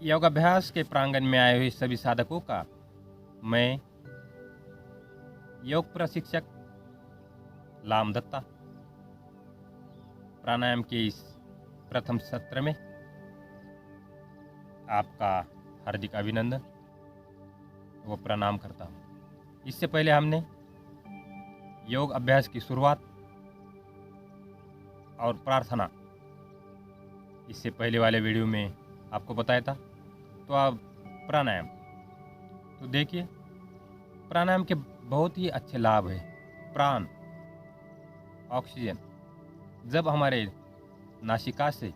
योगाभ्यास के प्रांगण में आए हुए सभी साधकों का मैं योग प्रशिक्षक लाम दत्ता प्राणायाम के इस प्रथम सत्र में आपका हार्दिक अभिनंदन व प्रणाम करता हूँ। इससे पहले हमने योग अभ्यास की शुरुआत और प्रार्थना इससे पहले वाले वीडियो में आपको बताया था। तो अब प्राणायाम, तो देखिए प्राणायाम के बहुत ही अच्छे लाभ है। प्राण, ऑक्सीजन जब हमारे नासिका से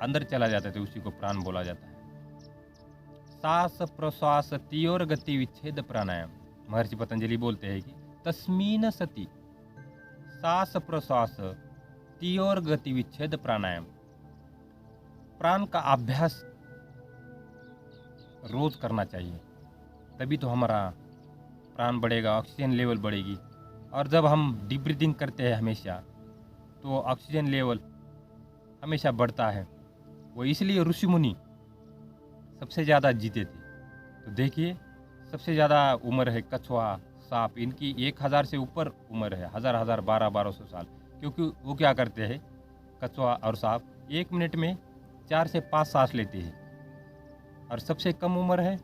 अंदर चला जाता है तो उसी को प्राण बोला जाता है। सांस प्रश्वास तीव्र गति विच्छेद प्राणायाम, महर्षि पतंजलि बोलते हैं कि तस्मीन सति सांस प्रश्वास तीव्र गति विच्छेद प्राणायाम। प्राण का अभ्यास रोज करना चाहिए, तभी तो हमारा प्राण बढ़ेगा, ऑक्सीजन लेवल बढ़ेगी। और जब हम डीप ब्रीदिंग करते हैं हमेशा, तो ऑक्सीजन लेवल हमेशा बढ़ता है। वो इसलिए ऋषि मुनि सबसे ज़्यादा जीते थे। तो देखिए सबसे ज़्यादा उम्र है कछुआ, सांप, इनकी 1000 से ऊपर उम्र है, 1000 1200 साल। क्योंकि वो क्या करते हैं, कछुआ और सांप 1 मिनट में 4 से 5 सांस लेते हैं। और सबसे कम उम्र है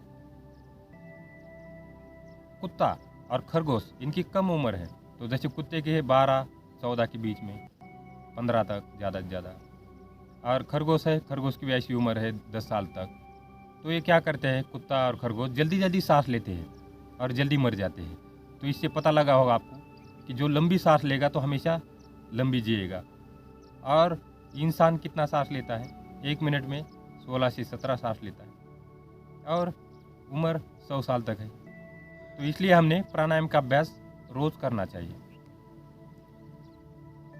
कुत्ता और खरगोश, इनकी कम उम्र है। तो जैसे कुत्ते की है 12-14 के बीच में, 15 तक ज़्यादा से ज़्यादा। और खरगोश है, खरगोश की भी ऐसी उम्र है 10 साल तक। तो ये क्या करते हैं, कुत्ता और खरगोश जल्दी जल्दी सांस लेते हैं और जल्दी मर जाते हैं। तो इससे पता लगा होगा आपको कि जो लंबी सांस लेगा तो हमेशा लंबी जिएगा। और इंसान कितना सांस लेता है, 1 मिनट में 16 से 17 सांस लेता है और उम्र 100 साल तक है। तो इसलिए हमने प्राणायाम का अभ्यास रोज करना चाहिए।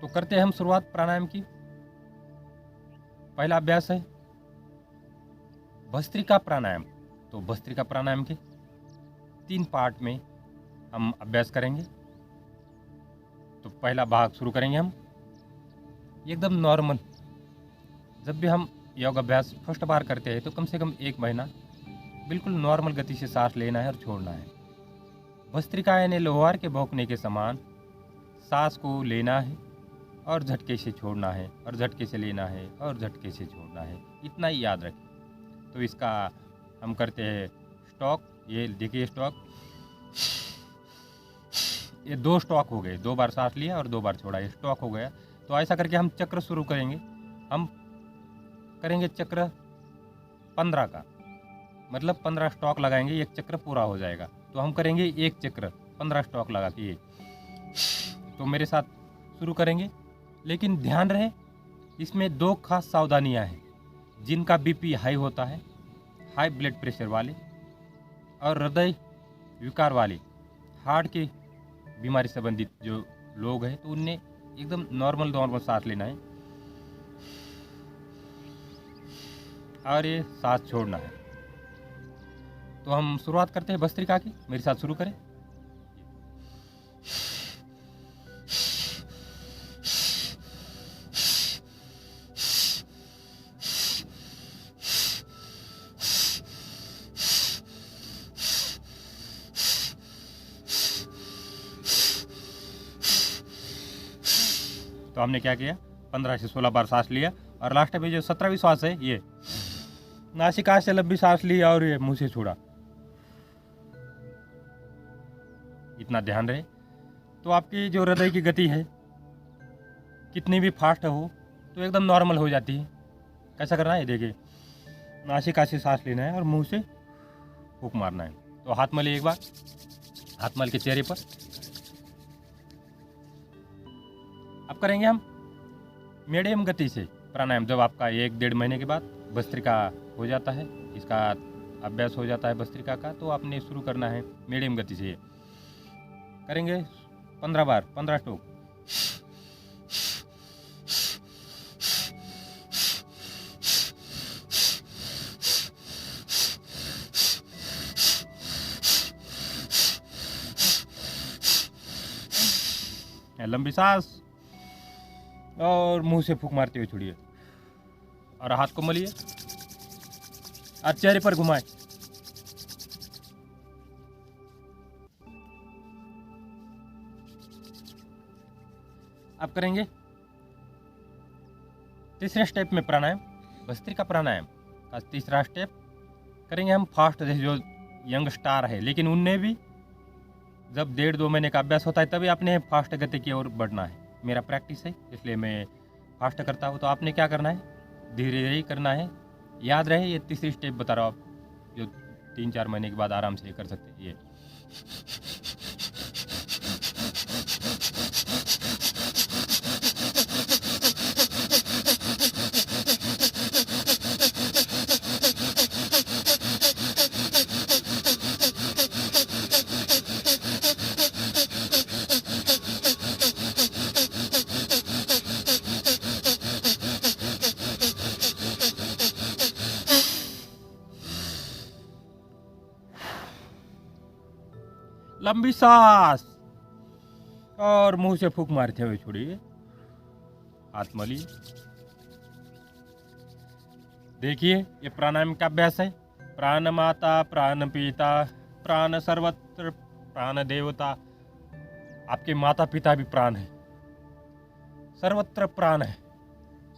तो करते हैं हम शुरुआत प्राणायाम की। पहला अभ्यास है भस्त्रिका प्राणायाम। तो भस्त्रिका प्राणायाम के 3 पार्ट में हम अभ्यास करेंगे। तो पहला भाग शुरू करेंगे हम एकदम नॉर्मल। जब भी हम योग अभ्यास फर्स्ट बार करते हैं तो कम से कम 1 महीना बिल्कुल नॉर्मल गति से सांस लेना है और छोड़ना है। भस्त्रिका यानी लोहार के भौंकने के समान सांस को लेना है और झटके से छोड़ना है, और झटके से लेना है और झटके से छोड़ना है, इतना ही याद रखें। तो इसका हम करते हैं स्टॉक। ये देखिए स्टॉक, ये 2 स्टॉक हो गए, 2 बार सांस लिया और 2 बार छोड़ा, ये स्टॉक हो गया। तो ऐसा करके हम चक्र शुरू करेंगे। हम करेंगे चक्र 15 का, मतलब 15 स्टॉक लगाएंगे, एक चक्र पूरा हो जाएगा। तो हम करेंगे एक चक्र 15 स्टॉक लगा के। तो मेरे साथ शुरू करेंगे, लेकिन ध्यान रहे इसमें 2 खास सावधानियां हैं। जिनका बीपी हाई होता है, हाई ब्लड प्रेशर वाले और हृदय विकार वाले, हार्ट की बीमारी संबंधित जो लोग हैं, तो उन्हें एकदम नॉर्मल सांस लेना है और ये सांस छोड़ना है। तो हम शुरुआत करते हैं भस्त्रिका की, मेरे साथ शुरू करें। तो हमने क्या किया, 15 से 16 बार सांस लिया और लास्ट में जो 17वीं सांस है, ये नासिका से लंबी सांस ली और ये मुंह से छोड़ा। इतना ध्यान रहे। तो आपकी जो हृदय की गति है कितनी भी फास्ट हो तो एकदम नॉर्मल हो जाती है। कैसा करना है, देखिए नासिका से सांस लेना है और मुंह से फूंक मारना है। तो हाथ मलिए एक बार, हाथ मल के चेहरे पर। अब करेंगे हम मीडियम गति से प्राणायाम। जब आपका 1-1.5 महीने के बाद भस्त्रिका हो जाता है, इसका अभ्यास हो जाता है भस्त्रिका का, तो आपने शुरू करना है मीडियम गति से। करेंगे 15 बार, 15 स्ट्रोक। लंबी सांस और मुंह से फूंक मारते हुए छोड़िए और हाथ को मलिए और चेहरे पर घुमाए। अब करेंगे तीसरे स्टेप में प्राणायाम, भस्त्रिका प्राणायाम का तीसरा स्टेप करेंगे हम फास्ट। जो यंग स्टार है, लेकिन उनने भी जब 1.5-2 महीने का अभ्यास होता है तभी आपने फास्ट गति की ओर बढ़ना है। मेरा प्रैक्टिस है इसलिए मैं फास्ट करता हूँ, तो आपने क्या करना है, धीरे धीरे ही करना है। याद रहे ये तीसरी स्टेप बता रहा हूँ आप, जो 3-4 महीने के बाद आराम से कर सकते हैं। ये लंबी सांस और मुंह से फूंक मारते हुए छोड़िए, हाथ मलिए। देखिए ये प्राणायाम का अभ्यास है। प्राण माता, प्राण पिता, प्राण सर्वत्र, प्राण देवता। आपके माता पिता भी प्राण है, सर्वत्र प्राण है।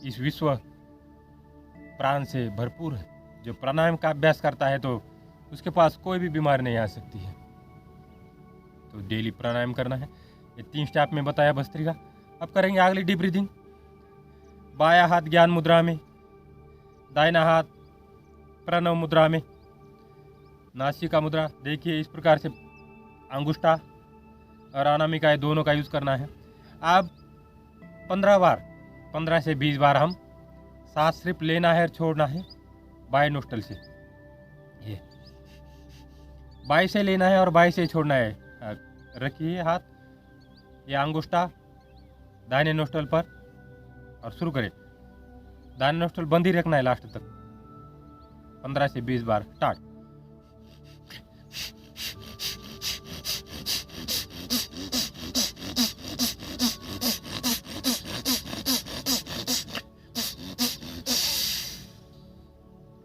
इस विश्व प्राण से भरपूर है। जो प्राणायाम का अभ्यास करता है तो उसके पास कोई भी बीमारी नहीं आ सकती है। तो डेली प्राणायाम करना है। ये 3 स्टेप में बताया भस्त्रिका। अब करेंगे अगली डीप ब्रीदिंग। बाया हाथ ज्ञान मुद्रा में, दाहिना हाथ प्रणव मुद्रा में, नासिका मुद्रा। देखिए इस प्रकार से अंगुष्ठा और अनामिका दोनों का यूज करना है। अब 15 बार, 15 से 20 बार हम सांस सिर्फ लेना है और छोड़ना है बाएं नोस्टल से। ये बाएं से लेना है और बाएं से छोड़ना है। रखिए हाथ, ये अंगुष्ठा दाहिने नोस्टल पर और शुरू करें। दाहिने नोस्टल बंद ही रखना है लास्ट तक। 15 से 20 बार स्टार्ट।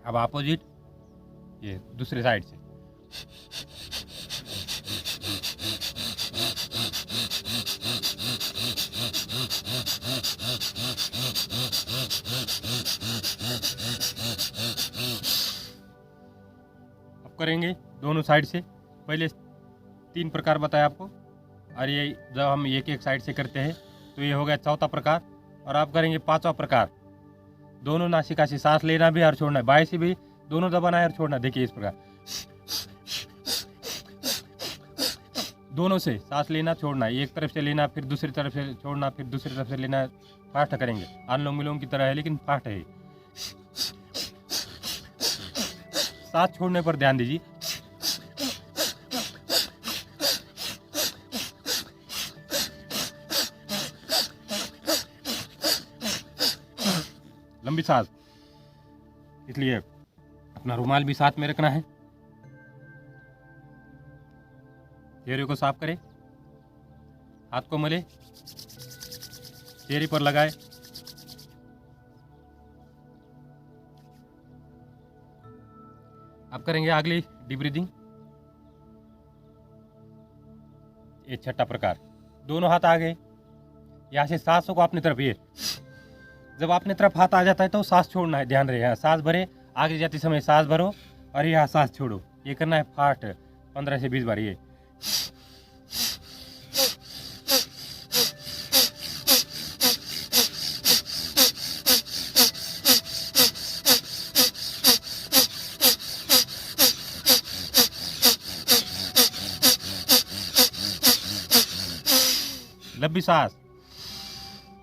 अब अपोजिट, ये दूसरे साइड से। अब करेंगे दोनों साइड से। पहले 3 प्रकार बताया आपको, और ये जब हम एक साइड से करते हैं तो ये हो गया चौथा प्रकार। और आप करेंगे 5वां प्रकार। दोनों नासिका से सांस लेना भी और छोड़ना है, बाएं से भी दोनों दबाना है और छोड़ना। देखिए इस प्रकार दोनों से सांस लेना छोड़ना है। एक तरफ से लेना, फिर दूसरी तरफ से छोड़ना, फिर दूसरी तरफ से लेना। फास्ट करेंगे, अनुलोम विलोम की तरह है लेकिन फास्ट है। सांस छोड़ने पर ध्यान दीजिए। लंबी सांस, इसलिए अपना रुमाल भी साथ में रखना है। चेहरे को साफ करें, हाथ को मले, चेहरे पर लगाए। अब करेंगे अगली डीप ब्रीदिंग। ये 6ठा प्रकार। दोनों हाथ आगे, यहाँ से सांसों को अपनी तरफ, ये जब अपनी तरफ हाथ आ जाता है तो सांस छोड़ना है। ध्यान रहे, यहाँ सांस भरे, आगे जाते समय सांस भरो और यहाँ सांस छोड़ो। ये करना है फास्ट 15 से 20 बार। ये लंबी सांस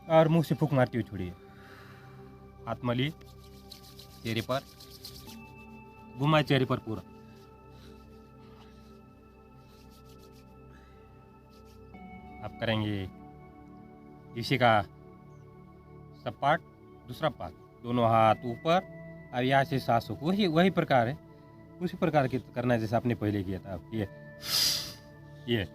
और मुंह से फूंक मारती हुई छोड़िए। हाथ मलिए, चेहरे पर घुमाए, चेहरे पर पूरा। आप करेंगे इसी का सब पार्ट, दूसरा पार्ट। दोनों हाथ ऊपर और यहाँ से सांसों को वही प्रकार है, उसी प्रकार की करना है जैसे आपने पहले किया था। ये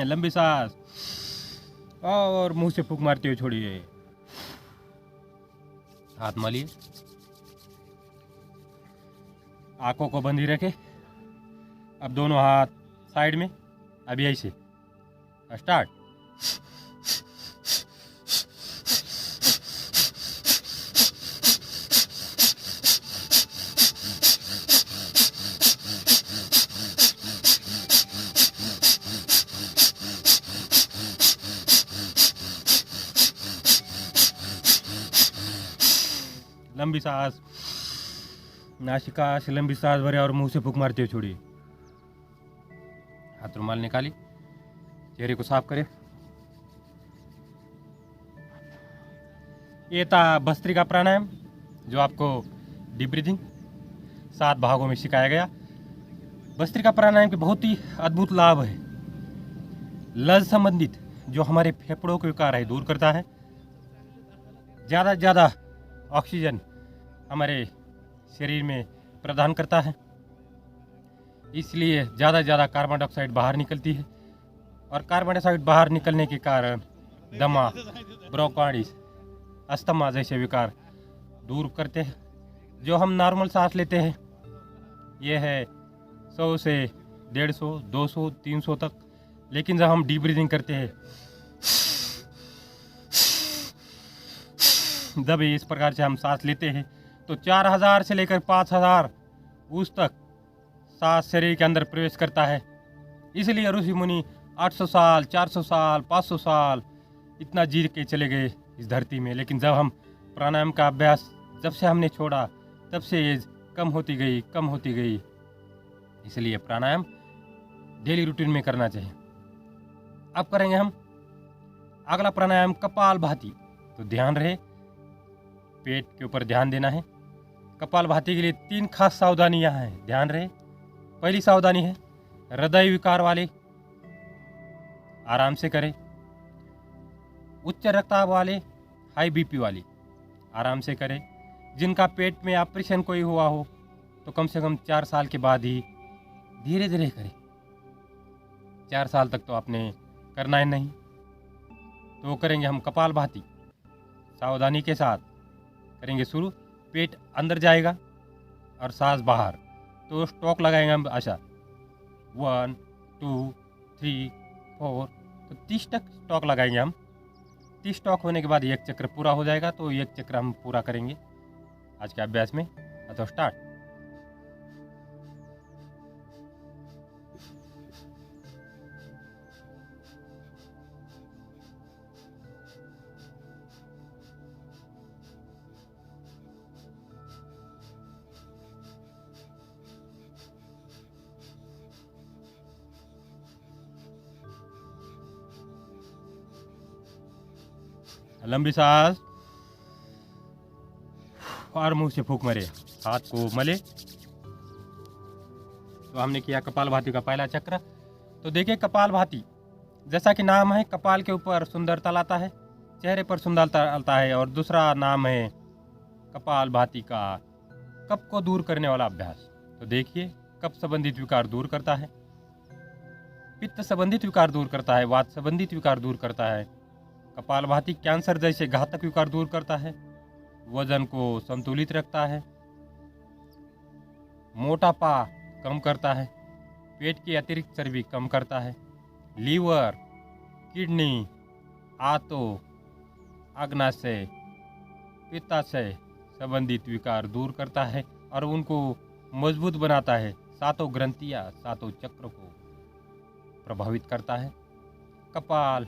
लंबी सांस और मुंह से फूंक मारते हुए छोड़िए। हाथ मलिए, आंखों को बंद ही रखे। अब दोनों हाथ साइड में। अब यही से स्टार्ट। लंबी सांस, नासिका से लंबी सांस भरे और मुंह से फूंक मारते हुए छोड़िए। हाथ रुमाल निकालिए, चेहरे को साफ करें। ये था भस्त्रिका प्राणायाम, जो आपको डीप ब्रीथिंग 7 भागों में सिखाया गया। भस्त्रिका प्राणायाम के बहुत ही अद्भुत लाभ है। लज संबंधित जो हमारे फेफड़ों के विकार है दूर करता है। ज़्यादा से ज़्यादा ऑक्सीजन हमारे शरीर में प्रदान करता है, इसलिए ज़्यादा से ज़्यादा कार्बन डाइऑक्साइड बाहर निकलती है। और कार्बन डाइऑक्साइड बाहर निकलने के कारण दमा, ब्रोंकाइटिस, अस्थमा जैसे विकार दूर करते हैं। जो हम नॉर्मल सांस लेते हैं ये है 100 से 150, 200, 300 तक। लेकिन जब हम डीप ब्रीदिंग करते हैं, जब इस प्रकार से हम सांस लेते हैं तो 4000 से लेकर 5000 उस तक सांस शरीर के अंदर प्रवेश करता है। इसलिए ऋषि मुनि 800 साल, 400 साल, 500 साल इतना जी के चले गए इस धरती में। लेकिन जब हम प्राणायाम का अभ्यास जब से हमने छोड़ा, तब से एज कम होती गई, कम होती गई। इसलिए प्राणायाम डेली रूटीन में करना चाहिए। अब करेंगे हम अगला प्राणायाम कपालभाति। तो ध्यान रहे, पेट के ऊपर ध्यान देना है। कपालभाति के लिए 3 खास सावधानियां हैं, ध्यान रहे। पहली सावधानी है हृदय विकार वाले आराम से करें। उच्च रक्तचाप वाले, हाई बीपी वाले आराम से करें। जिनका पेट में ऑपरेशन कोई हुआ हो तो कम से कम 4 साल के बाद ही धीरे धीरे करें। 4 साल तक तो आपने करना है नहीं। तो करेंगे हम कपालभाति, सावधानी के साथ करेंगे शुरू। पेट अंदर जाएगा और सांस बाहर। तो स्टॉक लगाएंगे हम ऐसा 1, 2, 3, 4, तो 30 तक स्टॉक लगाएंगे हम। 30 स्टॉक होने के बाद एक चक्र पूरा हो जाएगा। तो एक चक्र हम पूरा करेंगे आज के अभ्यास में। तो स्टार्ट। लंबी सांस और मुंह से फूंक मारे। हाथ को मले। तो हमने किया कपालभाति का पहला चक्र। तो देखिए कपालभाति जैसा कि नाम है, कपाल के ऊपर सुंदरता लाता है, चेहरे पर सुंदरता लाता है। और दूसरा नाम है कपालभाति का कफ को दूर करने वाला अभ्यास। तो देखिए कफ संबंधित विकार दूर करता है, पित्त संबंधित विकार दूर करता है, वात संबंधित विकार दूर करता है। कपालभाति कैंसर जैसे घातक विकार दूर करता है, वजन को संतुलित रखता है, मोटापा कम करता है, पेट की अतिरिक्त चर्बी कम करता है, लीवर, किडनी, आंतों, अग्नाशय, पित्ताशय संबंधित विकार दूर करता है और उनको मजबूत बनाता है। 7 ग्रंथियां 7 चक्र को प्रभावित करता है। कपाल